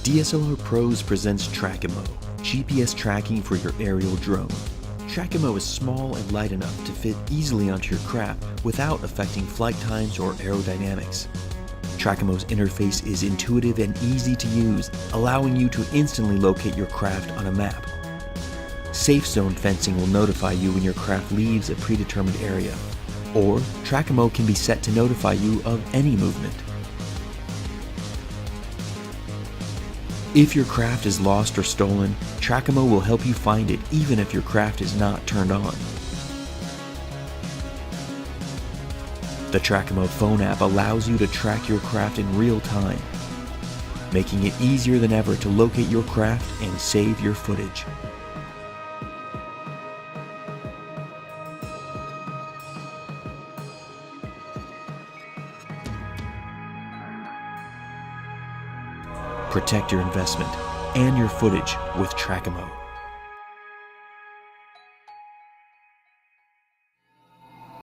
DSLR Pros presents Trackimo, GPS tracking for your aerial drone. Trackimo is small and light enough to fit easily onto your craft without affecting flight times or aerodynamics. Trackimo's interface is intuitive and easy to use, allowing you to instantly locate your craft on a map. Safe zone fencing will notify you when your craft leaves a predetermined area, or Trackimo can be set to notify you of any movement. If your craft is lost or stolen, Trackimo will help you find it even if your craft is not turned on. The Trackimo phone app allows you to track your craft in real time, making it easier than ever to locate your craft and save your footage. Protect your investment and your footage with Trackimo.